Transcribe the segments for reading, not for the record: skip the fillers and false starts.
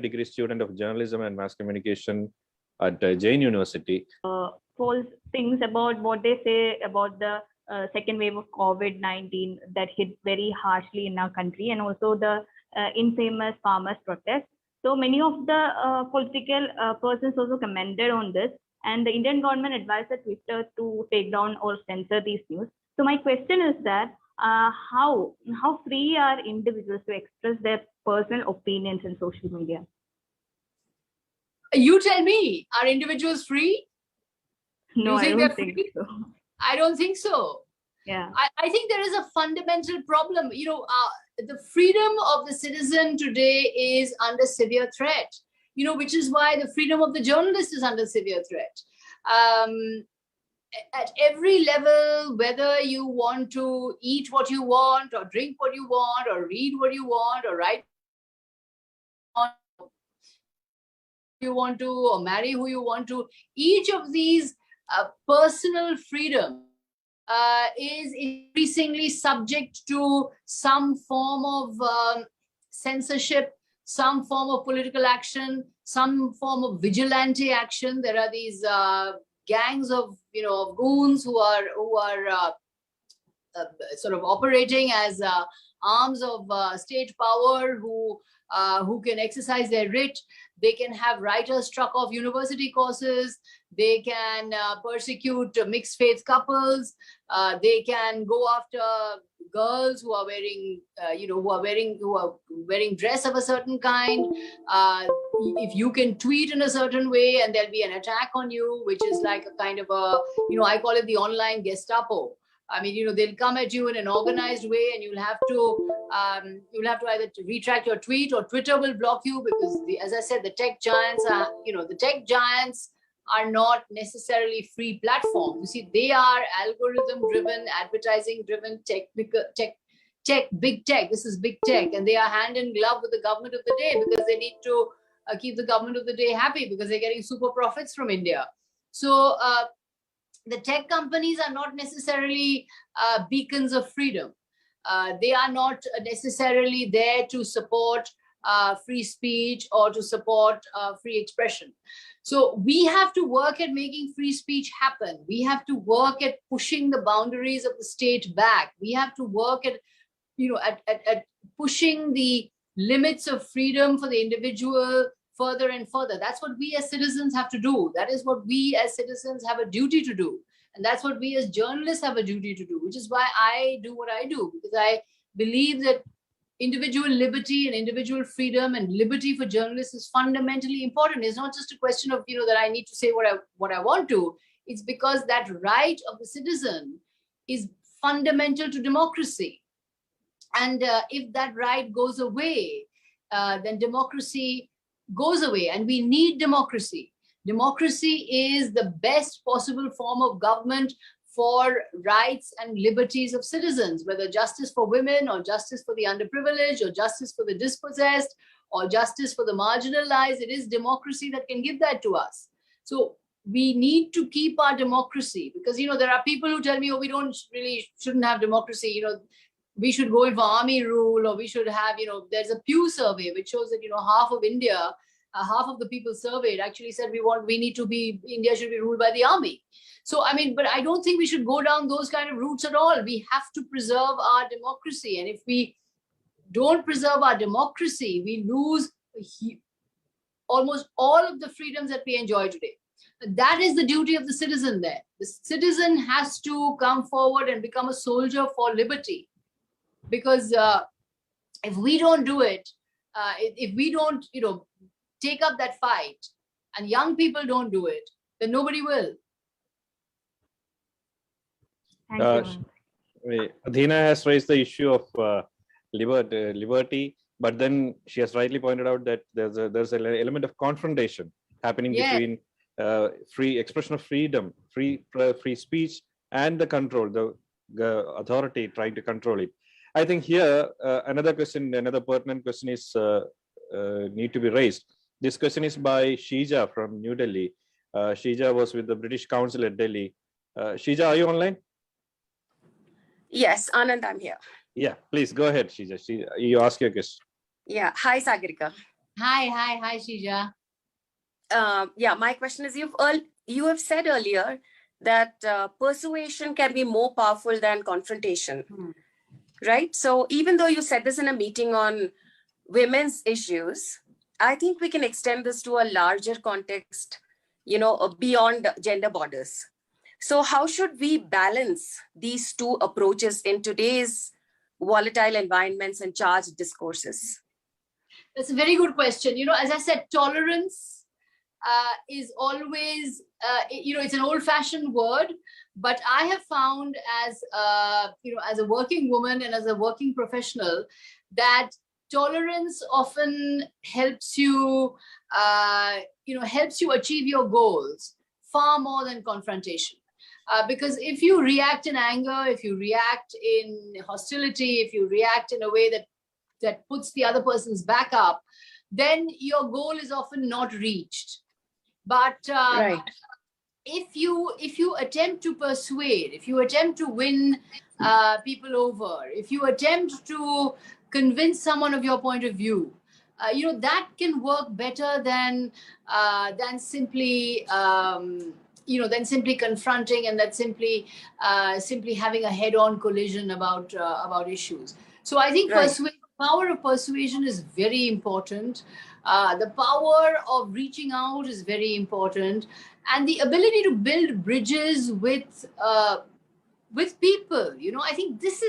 degree student of journalism and mass communication at Jain University. False things about what they say about the second wave of COVID-19 that hit very harshly in our country, and also the infamous farmers' protest. So many of the political persons also commented on this, and the Indian government advised the Twitter to take down or censor these news. So my question is that how free are individuals to express their personal opinions in social media? You tell me, are individuals free? No, I don't think so. I don't think so. Yeah. I think there is a fundamental problem. You know, the freedom of the citizen today is under severe threat, you know, which is why the freedom of the journalist is under severe threat. At every level, whether you want to eat what you want, or drink what you want, or read what you want, or write what you want to, or marry who you want to, each of these personal freedom is increasingly subject to some form of censorship, some form of political action, some form of vigilante action. There are these gangs of, you know, of goons who are sort of operating as arms of state power, who can exercise their writ. They can have writers struck off university courses. They can persecute mixed faith couples. They can go after girls who are wearing, who are wearing dress of a certain kind. If you can tweet in a certain way, and there'll be an attack on you, which is like a kind of a, I call it the online Gestapo. I mean, they'll come at you in an organized way, and you'll have to either retract your tweet, or Twitter will block you, because as I said, the tech giants are not necessarily free platforms. You see, they are algorithm-driven, advertising-driven, big tech. This is big tech, and they are hand in glove with the government of the day, because they need to keep the government of the day happy, because they're getting super profits from India. So the tech companies are not necessarily beacons of freedom. They are not necessarily there to support free speech or to support free expression. So we have to work at making free speech happen. We have to work at pushing the boundaries of the state back. We have to work at, at pushing the limits of freedom for the individual further and further. That's what we as citizens have to do. That is what we as citizens have a duty to do. And that's what we as journalists have a duty to do, which is why I do what I do, because I believe that individual liberty and individual freedom and liberty for journalists is fundamentally important. It's not just a question of, that I need to say what I want to. It's because that right of the citizen is fundamental to democracy. And if that right goes away, then democracy goes away, and we need democracy. Democracy is the best possible form of government for rights and liberties of citizens, whether justice for women, or justice for the underprivileged, or justice for the dispossessed, or justice for the marginalized. It is democracy that can give that to us. So we need to keep our democracy, because, there are people who tell me, oh, we shouldn't have democracy. We should go in for army rule, or we should have, there's a Pew survey which shows that, half of India, half of the people surveyed actually said India should be ruled by the army. So, but I don't think we should go down those kind of routes at all. We have to preserve our democracy. And if we don't preserve our democracy, we lose almost all of the freedoms that we enjoy today. That is the duty of the citizen there. The citizen has to come forward and become a soldier for liberty. Because if we don't do it, if we don't, take up that fight, and young people don't do it, then nobody will. Thank you. Adhina has raised the issue of liberty, but then she has rightly pointed out that there's an element of confrontation happening between free expression of freedom, free speech, and the control, the authority trying to control it. I think here another pertinent question is need to be raised. This question is by Sheija from New Delhi. Sheija was with the British Council at Delhi. Sheija, are you online? Yes, Anand, I'm here. Yeah, please go ahead, Sheija. You ask your question. Yeah. Hi, Sagarika. Hi, Shija. Yeah, my question is, you have said earlier that persuasion can be more powerful than confrontation, right? So even though you said this in a meeting on women's issues, I think we can extend this to a larger context, beyond gender borders. So how should we balance these two approaches in today's volatile environments and charged discourses? That's a very good question. As I said, tolerance is always, it's an old-fashioned word, but I have found as a working woman and as a working professional, that tolerance often helps you, achieve your goals far more than confrontation. Because if you react in anger, if you react in hostility, if you react in a way that puts the other person's back up, then your goal is often not reached. But Right. if you attempt to persuade, if you attempt to win people over, if you attempt to convince someone of your point of view, that can work better than simply than simply confronting, and that simply having a head-on collision about issues. So I think power of persuasion is very important. The power of reaching out is very important, and the ability to build bridges with people. I think this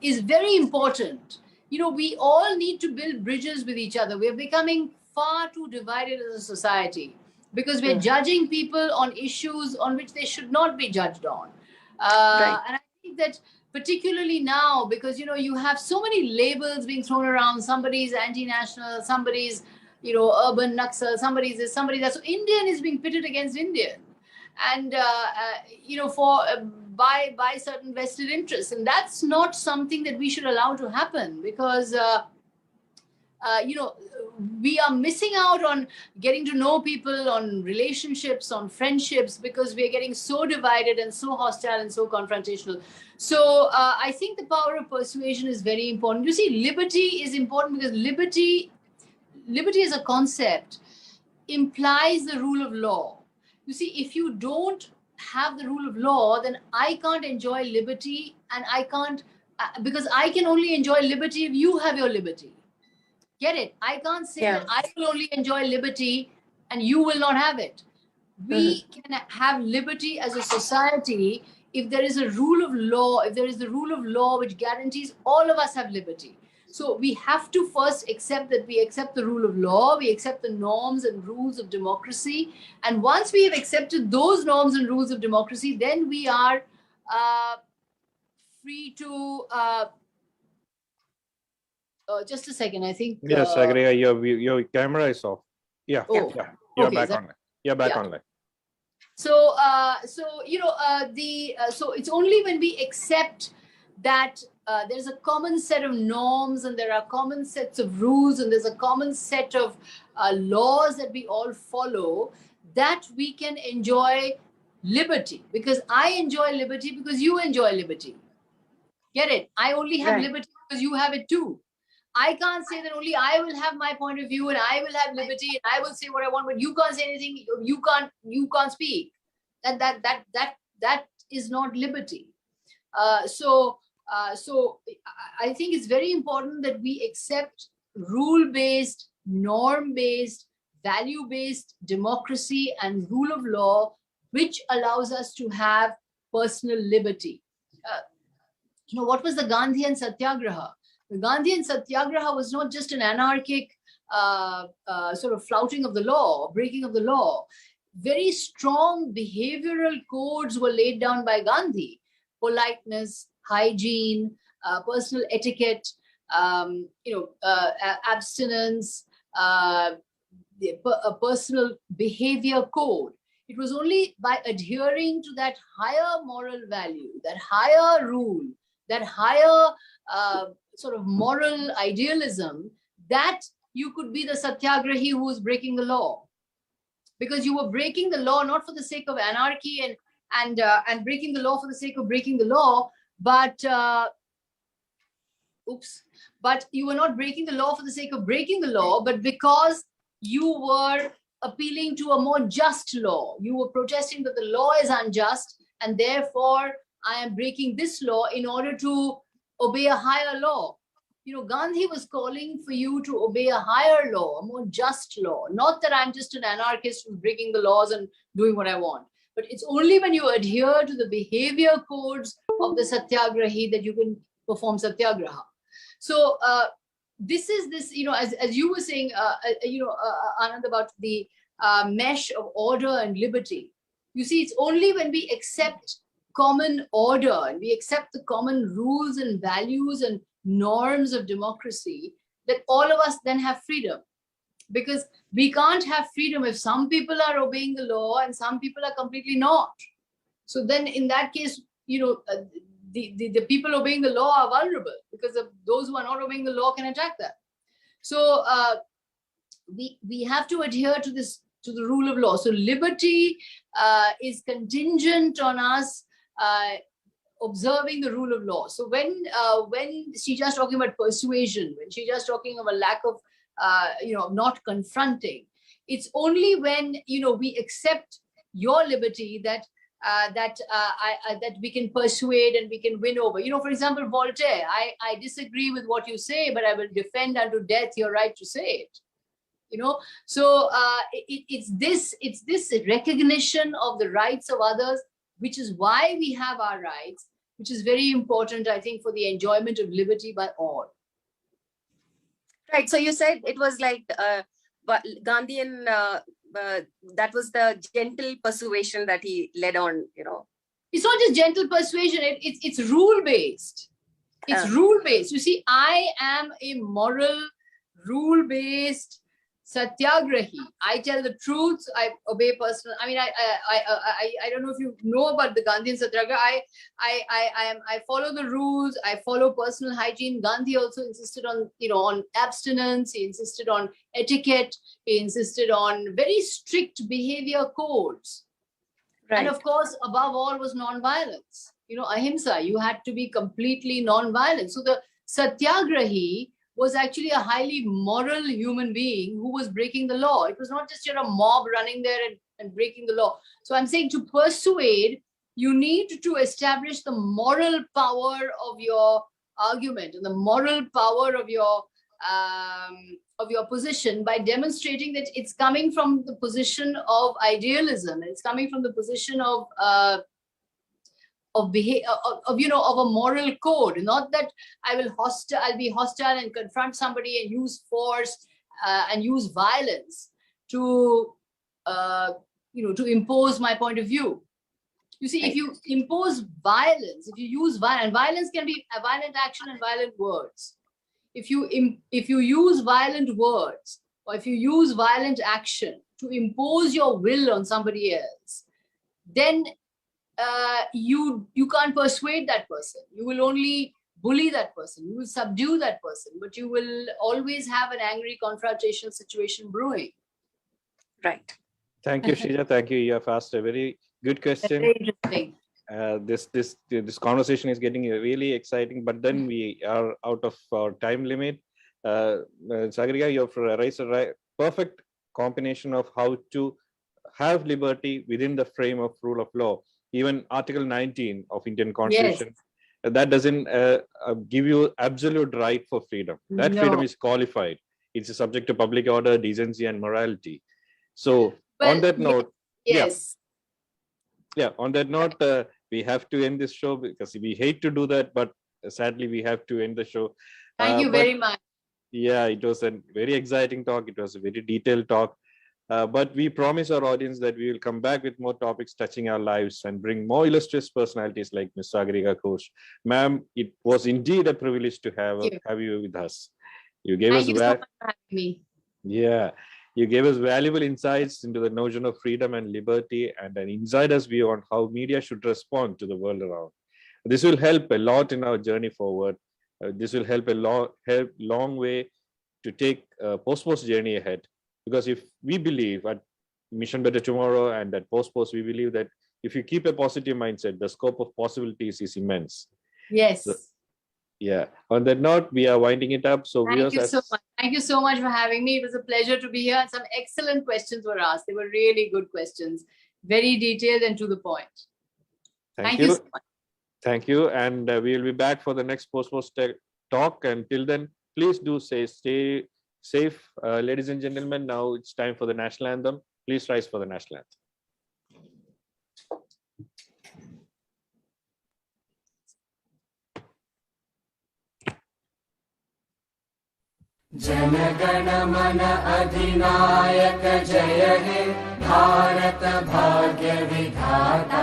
is very important. We all need to build bridges with each other. We're becoming far too divided as a society because we're judging people on issues on which they should not be judged on. And I think that particularly now, because you have so many labels being thrown around. Somebody's anti-national, somebody's urban Naxal, somebody's this, somebody's that. So Indian is being pitted against Indian, and by certain vested interests, and that's not something that we should allow to happen, because we are missing out on getting to know people, on relationships, on friendships, because we are getting so divided and so hostile and so confrontational. So I think the power of persuasion is very important. You see, liberty is important because liberty as a concept implies the rule of law. You see, if you don't have the rule of law, then I can't enjoy liberty, and I can't, because I can only enjoy liberty if you have your liberty. Get it? I can't say that I will only enjoy liberty and you will not have it. We can have liberty as a society if there is a rule of law, if there is the rule of law which guarantees all of us have liberty. So we have to first accept that we accept the rule of law, we accept the norms and rules of democracy. And once we have accepted those norms and rules of democracy, then we are free to... just a second, I think... Yes, Sagarika, your camera is off. Yeah, you're back online. You're back online. So, so it's only when we accept that there's a common set of norms, and there are common sets of rules, and there's a common set of laws that we all follow, that we can enjoy liberty. Because I enjoy liberty because you enjoy liberty. Get it? I only have liberty because you have it too. I can't say that only I will have my point of view and I will have liberty and I will say what I want, but you can't say anything. You can't speak. That is not liberty. So I think it's very important that we accept rule-based, norm-based, value-based democracy and rule of law, which allows us to have personal liberty. What was the Gandhian Satyagraha? The Gandhian Satyagraha was not just an anarchic sort of flouting of the law, breaking of the law. Very strong behavioral codes were laid down by Gandhi: politeness, hygiene, personal etiquette, abstinence, a personal behavior code. It was only by adhering to that higher moral value, that higher rule, that higher sort of moral idealism, that you could be the satyagrahi who was breaking the law. Because you were breaking the law not for the sake of anarchy and breaking the law for the sake of breaking the law, but but you were not breaking the law for the sake of breaking the law, but because you were appealing to a more just law. You were protesting that the law is unjust, and therefore I am breaking this law in order to obey a higher law. Gandhi was calling for you to obey a higher law, a more just law. Not that I'm just an anarchist who's breaking the laws and doing what I want. But it's only when you adhere to the behavior codes of the satyagrahi that you can perform satyagraha. So this, as you were saying, Anand, about the mesh of order and liberty. You see, it's only when we accept common order and we accept the common rules and values and norms of democracy that all of us then have freedom. Because we can't have freedom if some people are obeying the law and some people are completely not. So then in that case, the people obeying the law are vulnerable, because of those who are not obeying the law can attack that. So we have to adhere to the rule of law. So liberty is contingent on us observing the rule of law. So when Srija's talking about persuasion, when Srija's talking of a lack of not confronting, it's only when we accept your liberty that we can persuade and we can win over. For example, Voltaire. I disagree with what you say, but I will defend unto death your right to say it. So it's this recognition of the rights of others, which is why we have our rights, which is very important, I think, for the enjoyment of liberty by all. Right. So you said it was like Gandhian, that was the gentle persuasion that he led on, It's not just gentle persuasion, it's rule-based. It's rule-based. You see, I am a moral, rule-based satyagrahi. I tell the truth. I obey personal. I mean, I don't know if you know about the Gandhian satyagraha. I follow the rules. I follow personal hygiene. Gandhi also insisted on on abstinence. He insisted on etiquette. He insisted on very strict behavior codes. Right. And of course, above all was non-violence. Ahimsa. You had to be completely non-violent. So the satyagrahi was actually a highly moral human being who was breaking the law. It was not just a mob running there and breaking the law. So I'm saying, to persuade, you need to establish the moral power of your argument and the moral power of your position by demonstrating that it's coming from the position of idealism. It's coming from the position of a moral code. Not that I'll be hostile and confront somebody and use force and use violence to impose my point of view. You see, if you impose violence, if you use violence, violence can be a violent action and violent words. If you use violent words, or if you use violent action to impose your will on somebody else, then you can't persuade that person. You will only bully that person. You will subdue that person, but you will always have an angry confrontational situation brewing. Right. Thank you, Shrija. Thank you. You have asked a very good question. Very interesting. This conversation is getting really exciting, but then we are out of our time limit. Sagarika, you have raised a perfect combination of how to have liberty within the frame of rule of law. Even Article 19 of Indian Constitution, yes, that doesn't give you absolute right for freedom. That freedom is qualified. It's subject to public order, decency, and morality. So on that note, on that note, we have to end this show because we hate to do that, but sadly we have to end the show. Thank you very much. Yeah, it was a very exciting talk. It was a very detailed talk. But we promise our audience that we will come back with more topics touching our lives and bring more illustrious personalities like Ms. Sagarika Ghose. Ma'am, it was indeed a privilege to have you with us. You gave us so much for having me. Yeah, you gave us valuable insights into the notion of freedom and liberty and an insider's view on how media should respond to the world around. This will help a lot in our journey forward. This will help long way to take Pos Poss journey ahead. Because if we believe at Mission Better Tomorrow and at Pos Poss, we believe that if you keep a positive mindset, the scope of possibilities is immense. Yes. Yeah. On that note, we are winding it up. So Thank you so much. Thank you so much for having me. It was a pleasure to be here. Some excellent questions were asked. They were really good questions, very detailed and to the point. Thank you So much. Thank you. And we will be back for the next Pos Poss talk. Until then, please do stay safe. Ladies and gentlemen, now it's time for the national anthem. Please rise for the national anthem. Jana Gana मन अधिनायक जय हे भारत भाग्य विधाता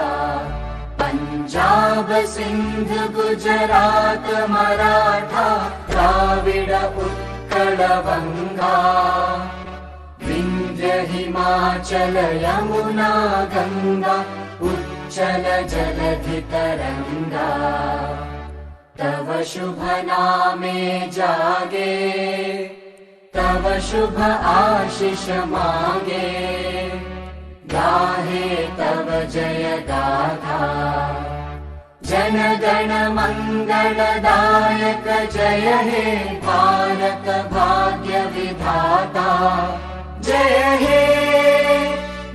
पंजाब सिंध गुजरात मराठा द्राविड उत्कल बंगा विंध्य हिमाचल यमुना गंगा उच्चल जलधि तरंगा तव शुभ नामे जागे तव शुभ आशीष मांगे गाहे तव जय गाथा जन गण मंगलदायक जय हे भारत भाग्य विधाता जय हे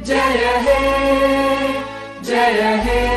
जय हे जय हे